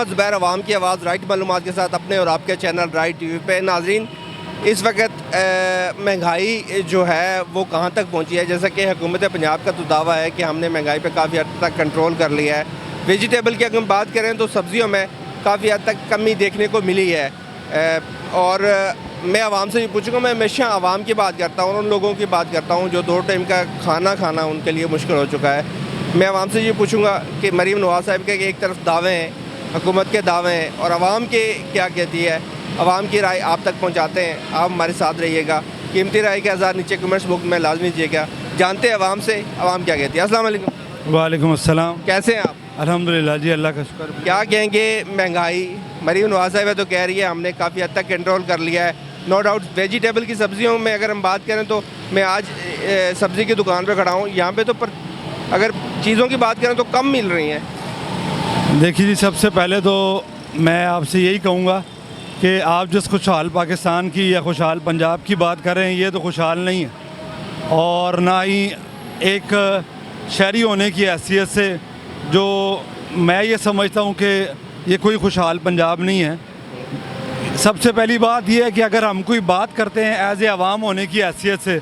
ज़ुबैर अवाम की आवाज़ राइट मालूमात के साथ अपने और आपके चैनल राइट टीवी पे। नाज़रीन, इस वक्त महंगाई जो है वो कहाँ तक पहुँची है। जैसा कि हुकूमत पंजाब का तो दावा है कि हमने महंगाई पे काफ़ी हद तक कंट्रोल कर लिया है। वेजिटेबल की अगर हम बात करें तो सब्ज़ियों में काफ़ी हद तक कमी देखने को मिली है। और मैं आवाम से ये पूछूँगा, मैं हमेशा आवाम की बात करता हूँ, उन लोगों की बात करता हूँ जो 2 टाइम का खाना खाना उनके लिए मुश्किल हो चुका है। मैं आवाम से ये पूछूँगा कि मरीम नवाज़ साहब के एक तरफ दावे हैं, हुकूमत के दावे हैं, और आवाम के क्या कहती है। आवाम की राय आप तक पहुँचाते हैं, आप हमारे साथ रहिएगा। कीमती राय के हज़ार नीचे कमेंट्स बुक में लाजमी दीजिएगा। जानते हैं आवाम से आवाम क्या कहती है। अस्सलाम वालेकुम। वालेकुम अस्सलाम। कैसे हैं आप? अल्हम्दुलिल्लाह जी, अल्लाह का शुक्र। क्या कहेंगे महंगाई? मरीम नवाज़ साहब तो कह रही है हमने काफ़ी हद तक कंट्रोल कर लिया है। नो डाउट वेजिटेबल की सब्ज़ियों में अगर हम बात करें तो मैं आज सब्ज़ी की दुकान पर खड़ा हूँ, यहाँ पे तो अगर चीज़ों की बात करें तो कम मिल रही हैं। देखिए जी, सबसे पहले तो मैं आपसे यही कहूँगा कि आप जिस खुशहाल पाकिस्तान की या खुशहाल पंजाब की बात कर रहे हैं, ये तो खुशहाल नहीं है। और ना ही एक शहरी होने की हैसियत से जो मैं ये समझता हूँ कि ये कोई खुशहाल पंजाब नहीं है। सबसे पहली बात यह है कि अगर हम कोई बात करते हैं एज ए अवाम होने की हैसियत से,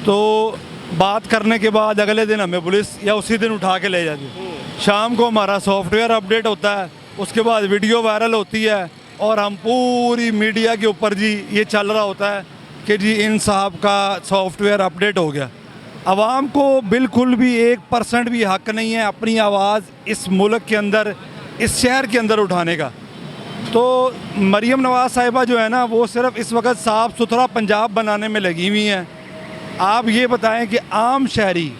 तो बात करने के बाद अगले दिन हमें पुलिस या उसी दिन उठा के ले जाती है। शाम को हमारा सॉफ्टवेयर अपडेट होता है, उसके बाद वीडियो वायरल होती है और हम पूरी मीडिया के ऊपर जी ये चल रहा होता है कि जी इन साहब का सॉफ्टवेयर अपडेट हो गया। आवाम को बिल्कुल भी 1% भी हक नहीं है अपनी आवाज़ इस मुल्क के अंदर, इस शहर के अंदर उठाने का। तो मरीम नवाज़ साहिबा जो है ना, वो सिर्फ इस वक्त साफ़ सुथरा पंजाब बनाने में लगी हुई हैं। आप ये बताएं कि आम शहरी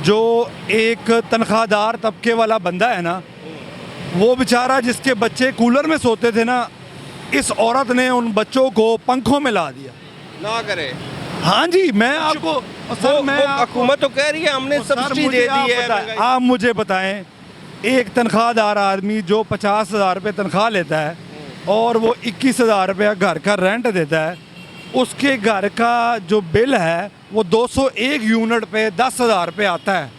जो एक तनख्वाहदार तबके वाला बंदा है ना, वो बेचारा जिसके बच्चे कूलर में सोते थे ना, इस औरत ने उन बच्चों को पंखों में ला दिया। ना करे। हाँ जी, मैं आपको सर मैं हुकूमत तो कह रही है हमने सब्सिडी दे दी है। आप मुझे बताएं, एक तनख्वाहदार आदमी जो 50,000 रुपये तनख्वाह लेता है और वो 21,000 रुपया घर का रेंट देता है, उसके घर का जो बिल है वो 201 यूनिट पे 10,000 रुपये आता है।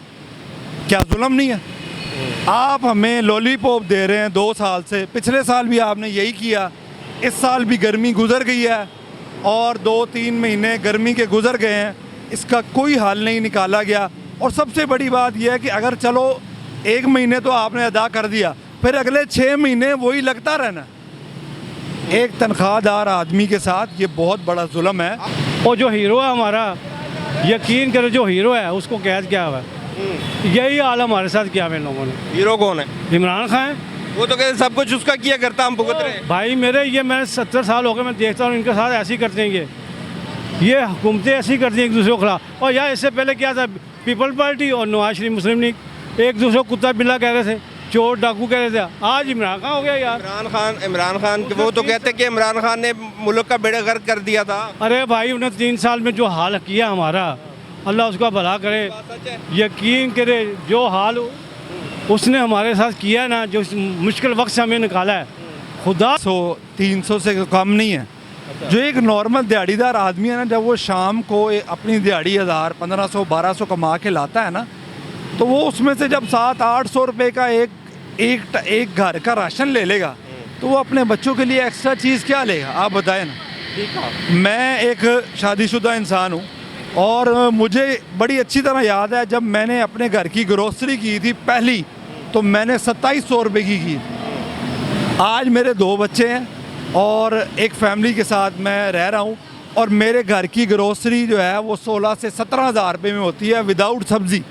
क्या जुल्म नहीं है? आप हमें लॉलीपॉप दे रहे हैं 2 साल से, पिछले साल भी आपने यही किया, इस साल भी गर्मी गुजर गई है और 2-3 महीने गर्मी के गुजर गए हैं, इसका कोई हल नहीं निकाला गया। और सबसे बड़ी बात यह है कि अगर चलो 1 महीने तो आपने अदा कर दिया, फिर अगले 6 महीने वही लगता रहना। एक तनख्वाहदार आदमी के साथ ये बहुत बड़ा जुल्म है। और जो हीरो है हमारा, यकीन करो जो हीरो है उसको कैद किया हुआ है। यही हाल हमारे साथ किया हुआ इन लोगों ने। हीरो कौन है? इमरान खान। वो तो कहते सब कुछ उसका किया करता, हम भुगत रहे हैं। भाई मेरे ये मैंने 70 साल हो गए, मैं देखता हूँ इनके साथ ऐसे ही करते हैं ये हुकूमतें ऐसी करती हैं एक दूसरे के खिलाफ। और यार इससे पहले क्या था, पीपल पार्टी और नवाज शरीफ मुस्लिम लीग एक दूसरे को कुत्ता बिल्ला कह रहे थे, चोर डाकू कह रहे थे। आज इमरान खान हो गया यार। इमरान खान वो तो कहते कि इमरान खान ने मुल्क का बेड़ा गर्क कर दिया था। अरे भाई उन्हें 3 साल में जो हाल किया हमारा, अल्लाह उसका भला करे। यकीन करे जो हाल उसने हमारे साथ किया ना, जो मुश्किल वक्त से हमें निकाला है, खुदा 300 से कम नहीं है। जो एक नॉर्मल दिहाड़ीदार आदमी है ना, जब वो शाम को अपनी दिहाड़ी 1000, 1500, 1200 कमा के लाता है ना, तो वो उसमें से जब 700-800 रुपये का एक घर का राशन ले लेगा, तो वो अपने बच्चों के लिए एक्स्ट्रा चीज़ क्या लेगा? आप बताएं ना। ठीक है। मैं एक शादीशुदा इंसान हूँ और मुझे बड़ी अच्छी तरह याद है जब मैंने अपने घर की ग्रोसरी की थी पहली, तो मैंने 2700 रुपये की थी। आज मेरे 2 बच्चे हैं और एक फैमिली के साथ मैं रह रहा हूँ और मेरे घर की ग्रोसरी जो है वो 16 से 17,000 रुपये में होती है विदाउट सब्ज़ी।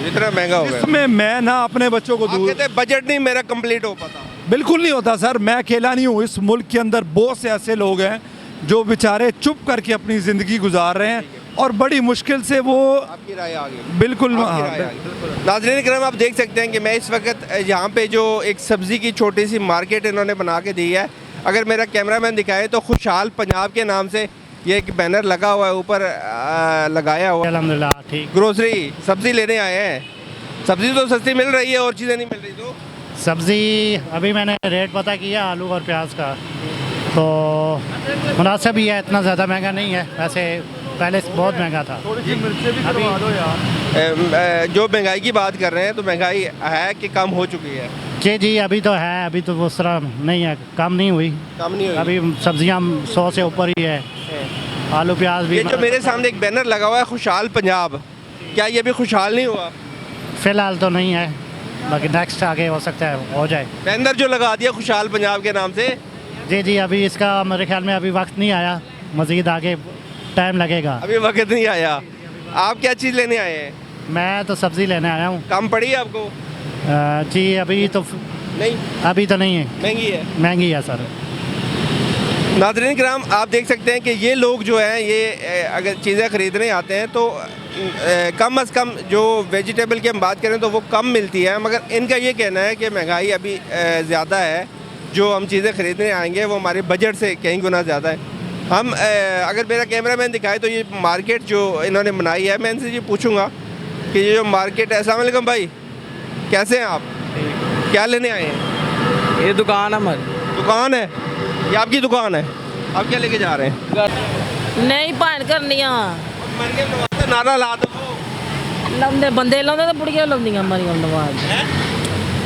इतना महंगा हो गया। इसमें मैं ना अपने बच्चों को दूर, कहते बजट नहीं मेरा कंप्लीट हो पाता। बिल्कुल नहीं होता सर। मैं अकेला नहीं हूँ, इस मुल्क के अंदर बहुत से ऐसे लोग हैं जो बेचारे चुप करके अपनी ज़िंदगी गुजार रहे हैं और बड़ी मुश्किल से वो। आपकी राय आ गई। बिल्कुल। नाज़रीन करम, आप देख सकते हैं कि मैं इस वक्त यहाँ पे जो एक सब्ज़ी की छोटी सी मार्केट इन्होंने बना के दी है। अगर मेरा कैमरामैन दिखाए तो खुशहाल पंजाब के नाम से ये एक बैनर लगा हुआ है, ऊपर लगाया हुआ। अल्हम्दुलिल्लाह ठीक। ग्रोसरी सब्ज़ी लेने आए हैं। सब्ज़ी तो सस्ती मिल रही है और चीज़ें नहीं मिल रही। तो सब्ज़ी अभी मैंने रेट पता किया आलू और प्याज का, तो मुनासिब ही है, इतना ज़्यादा महंगा नहीं है। वैसे पहले बहुत महंगा था। जो महंगाई की बात कर रहे हैं तो महंगाई है कि कम हो चुकी है? जी अभी तो है, अभी तो उस तरह नहीं है, कम नहीं हुई। कम नहीं हुई। अभी सब्जियां 100 से ऊपर ही है, आलू प्याज भी। ये जो मेरे सामने एक बैनर लगा हुआ है खुशहाल पंजाब, क्या ये भी खुशहाल नहीं हुआ? फ़िलहाल तो नहीं है, बाकी नेक्स्ट आगे हो सकता है हो जाए। बैनर जो लगा दिया खुशहाल पंजाब के नाम से, जी अभी इसका मेरे ख्याल में अभी वक्त नहीं आया, मज़ीद आगे टाइम लगेगा। अभी वक्त नहीं आया। आप क्या चीज़ लेने आए हैं? मैं तो सब्ज़ी लेने आया हूँ। कम पड़ी है आपको? जी अभी तो नहीं, अभी तो नहीं है, महंगी है। महंगी है सर। नाज़रीन किराम, आप देख सकते हैं कि ये लोग जो हैं ये अगर चीज़ें ख़रीदने आते हैं तो कम अज़ कम जो वेजिटेबल की हम बात करें तो वो कम मिलती है, मगर इनका ये कहना है कि महंगाई अभी ज़्यादा है, जो हम चीज़ें ख़रीदने आएंगे वो हमारे बजट से कहीं गुना ज़्यादा है। हम अगर मेरा कैमरामैन दिखाए तो ये मार्केट जो इन्होंने बनाई है, मैं इनसे ये पूछूँगा कि ये जो मार्केट है। अस्सलाम वालेकुम भाई, कैसे हैं आप? क्या लेने आए हैं? ये दुकान है हमारी। दुकान है? ये आपकी दुकान है? आप क्या लेके जा रहे हैं? नहीं भैन करनियां मर के नवाज़ नारा ला दो। लाਉਂਦੇ ਬੰਦੇ ਲਾਉਂਦੇ ਤਾਂ ਬੁੜੀਆਂ ਲਾਉਂਦੀਆਂ ਮਾਰੀਆਂ ਨਵਾਜ਼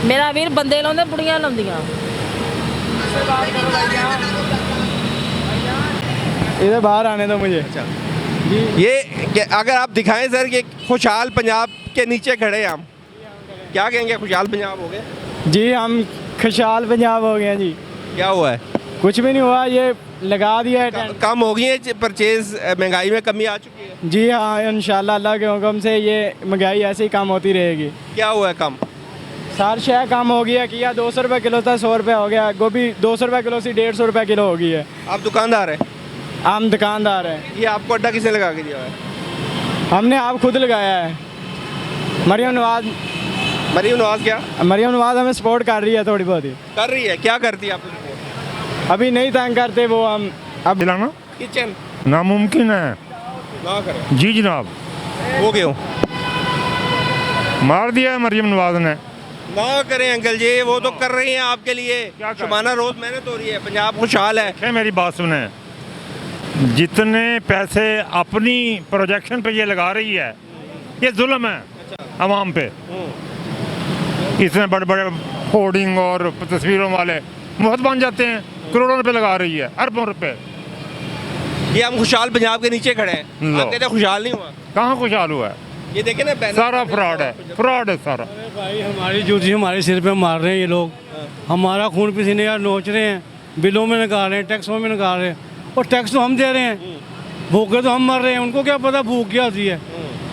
ਮੇਰਾ ਵੀਰ ਬੰਦੇ ਲਾਉਂਦੇ ਬੁੜੀਆਂ ਲਾਉਂਦੀਆਂ इधर बाहर आने दो मुझे। ये अगर आप दिखाएं सर कि खुशहाल पंजाब के नीचे खड़े हैं हम, क्या कहेंगे? खुशहाल पंजाब हो गए? जी हम खुशहाल पंजाब हो गए जी। क्या हुआ है? कुछ भी नहीं हुआ, ये लगा दिया है टेंट। कम हो गई है परचेज, महंगाई में कमी आ चुकी है? जी हाँ, इंशाल्लाह अल्लाह के हुक्म से ये महंगाई ऐसे ही कम होती रहेगी। क्या हुआ है कम? सार शय कम हो गया, किया 200 रुपये किलो था, 100 रुपये हो गया। गोभी 200 रुपये किलो से 150 रुपये किलो हो गई है। आप दुकानदार हैं? हम दुकानदार हैं। ये आपको अड्डा किसने लगा के दिया है? हमने आप खुद लगाया है। मरियम नवाज क्या मरियम नवाज हमें सपोर्ट कर रही है, थोड़ी बहुत ही। कर रही है? क्या करती है आप? अभी नहीं तंग करते वो, हम अब दिलाना किचन नामुमकिन है। ना करें। जी जनाब, वो क्यों? मार दिया है मरियम नवाज ने। ना करें अंकल जी, वो तो कर रही हैं आपके लिए। क्या कर- शुबाना रोज मेहनत हो रही है, पंजाब खुशहाल है। है मेरी बात सुने, जितने पैसे अपनी प्रोजेक्शन पे ये लगा रही है, ये जुल्म है अवाम पे। इतने बड़े बड़े होर्डिंग और तस्वीरों वाले मुफ्त बन जाते हैं, करोड़ों रुपए लगा रही है, अरबों रुपए। ये हम खुशहाल पंजाब के नीचे खड़े हैं, लो। आप कहते हैं खुशहाल नहीं हुआ। कहाँ खुशहाल हुआ है? ये देखे ना बैनर, सारा फ्रॉड है, फ्रॉड है सारा। भाई हमारी जूती हमारे सिर पे मार रहे हैं ये लोग, हमारा खून पसीने यार नोच रहे हैं, बिलों में निकाल रहे हैं, टैक्सों में निकाल रहे हैं, और टैक्स तो हम दे रहे हैं, भूखे तो हम मर रहे हैं। उनको क्या पता भूख क्या होती है?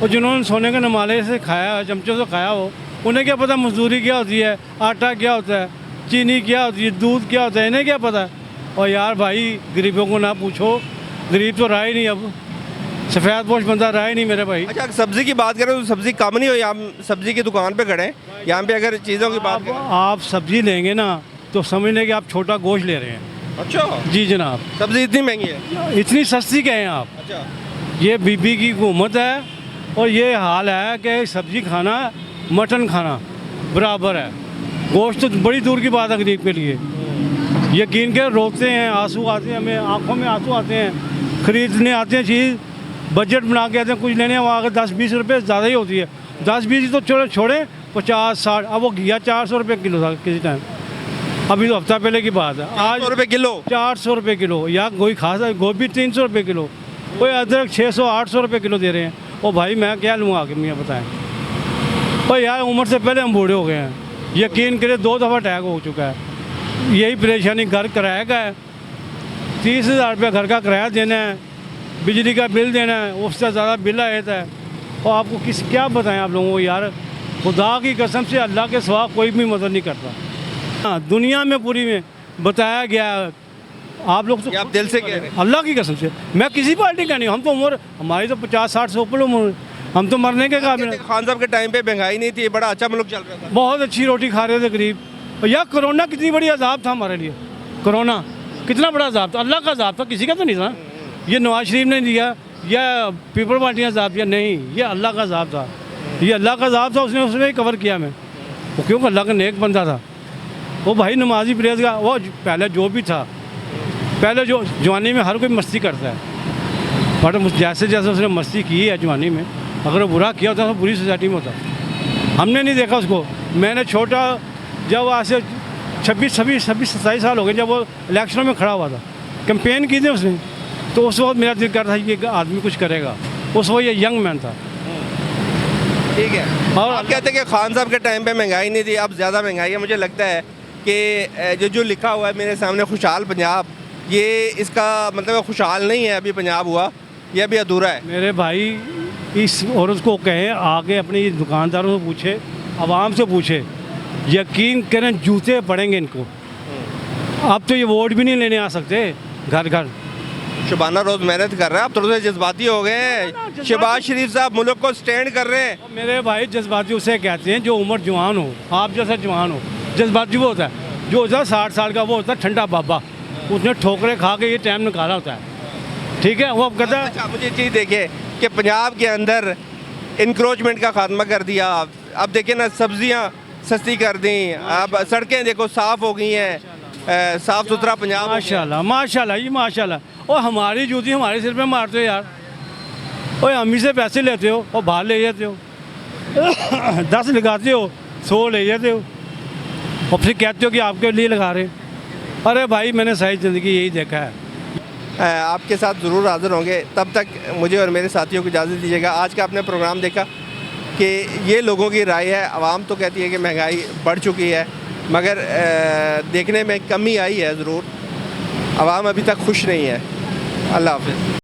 और जिन्होंने सोने के नमाले से खाया, चमचों से खाया हो, उन्हें क्या पता मजदूरी क्या होती है, आटा क्या होता है, चीनी क्या होती है, दूध क्या होता है, इन्हें क्या पता? और यार भाई गरीबों को ना पूछो, गरीब तो रहा ही नहीं, अब सफ़ेद पोश बंदा रहा ही नहीं मेरे भाई। अच्छा सब्जी की बात करें तो सब्जी कम नहीं हुई। हम सब्जी की दुकान पे खड़े हैं, यहाँ पे अगर चीज़ों की बात करें। आप सब्जी लेंगे ना तो समझ लें कि आप छोटा गोश्त ले रहे हैं। अच्छा, जी जनाब, सब्जी इतनी महंगी है? इतनी सस्ती कहें आप? अच्छा, ये बीबी की हुकूमत है, और ये हाल है कि सब्जी खाना मटन खाना बराबर है। गोश्त तो बड़ी दूर की बात है गरीब के लिए। यकीन के रोते हैं, आंसू आते हैं, हमें आंखों में आंसू आते हैं, खरीदने आते हैं चीज़, बजट बना के आते हैं कुछ लेने, वहाँ के 10-20 रुपये ज़्यादा ही होती है। 10-20 तो चलो छोड़े, 50-60, अब वो घिया 400 रुपये किलो था किसी टाइम, अभी तो हफ्ता पहले की बात है। आज 100 रुपये किलो? 400 रुपये किलो। या कोई खासा गोभी 300 रुपये किलो, कोई अदरक 600-800 रुपये किलो दे रहे हैं। और भाई मैं क्या लूँ आगे, मियाँ बताएं। और यार उम्र से पहले हम बूढ़े हो गए हैं, यकीन करें 2 दफ़ा अटैक हो चुका है। यही परेशानी, घर किराया का है, 30,000 रुपये घर का किराया देना है, बिजली का बिल देना है, उससे ज़्यादा बिल आ जाता है। और आपको क्या बताएं आप लोगों को यार, खुदा की कसम से अल्लाह के सिवा कोई भी मदद नहीं करता। हाँ, दुनिया में पूरी में बताया गया है। आप लोग तो ये आप दिल से कह रहे हैं? अल्लाह की कसम से, मैं किसी पार्टी का नहीं, हम तो उम्र हमारी तो 50-60 से ऊपर उम्र, हम तो मरने के काबिल हैं। खान साहब के टाइम पे महंगाई नहीं थी, बड़ा अच्छा मुल्क चल रहा था, बहुत अच्छी रोटी खा रहे थे गरीब। और यार कोरोना कितनी बड़ी अजाब था हमारे लिए, कोरोना कितना बड़ा अजाब था, अल्लाह का अजाब था, किसी का तो नहीं था। ये नवाज शरीफ ने दिया या पीपल पार्टी ने अजाब दिया? नहीं, ये अल्लाह का अजाब था, ये अल्लाह का अजाब था, उसने ही कवर किया। मैं वो क्योंकि अल्लाह का नेक बंदा था वो, भाई नमाजी परहेज़गार। वो पहले जो भी था, पहले जो जवानी में हर कोई मस्ती करता है, बट जैसे जैसे उसने मस्ती की है जवानी में, अगर वो बुरा किया होता तो बुरी सोसाइटी में होता। हमने नहीं देखा उसको। मैंने छोटा जब आज से 26-27 साल हो गए जब वो इलेक्शनों में खड़ा हुआ था, कैंपेन की थी उसने, तो उस वक्त मेरा दिल करता था कि आदमी कुछ करेगा। उस वक्त ये यंग मैन था। ठीक है। और आप कहते हैं कि खान साहब के टाइम पे महंगाई नहीं थी, अब ज़्यादा महंगाई है। मुझे लगता है कि जो लिखा हुआ है मेरे सामने खुशहाल पंजाब, ये इसका मतलब खुशहाल नहीं है अभी पंजाब हुआ, ये अभी अधूरा है। मेरे भाई इस औरत को कहें आगे अपने दुकानदारों से पूछे, आवाम से पूछे, यकीन करें जूते पड़ेंगे इनको। अब तो ये वोट भी नहीं लेने आ सकते घर घर। शुबाना रोज़ मेहनत कर रहा है, अब थोड़े से जज्बाती हो गए हैं। शहबाज शरीफ साहब मुल्क को स्टैंड कर रहे हैं। मेरे भाई जज्बाती उसे कहते हैं जो उम्र जवान हो, आप जैसा जवान हो। जज्बाती वो होता है जो होता है 60 साल का, वो होता है ठंडा बाबा, उसने ठोकरे खा के ये टाइम निकाला होता है। ठीक है, वो अब कहता है अच्छा, मुझे चीज़ देखिए कि पंजाब के अंदर इंक्रोचमेंट का खात्मा कर दिया। अब देखिए ना, सब्जियां सस्ती कर दी, अब सड़कें देखो साफ़ हो गई हैं, साफ़ सुथरा पंजाब हो गया। माशाल्लाह माशाल्लाह जी माशाल्लाह। और हमारी जूती हमारे सिर पे मारते हो यार, और हम ही से पैसे लेते हो और बाहर ले जाते हो 10 लगाते हो 100 ले जाते हो और फिर कहते हो कि आपके लिए लगा रहे। अरे भाई मैंने सारी ज़िंदगी यही देखा है। आपके साथ ज़रूर हाज़िर होंगे, तब तक मुझे और मेरे साथियों को इजाज़त दीजिएगा। आज का आपने प्रोग्राम देखा कि ये लोगों की राय है। आवाम तो कहती है कि महंगाई बढ़ चुकी है, मगर देखने में कमी आई है ज़रूर। आवाम अभी तक खुश नहीं है। अल्लाह हाफ़िज़।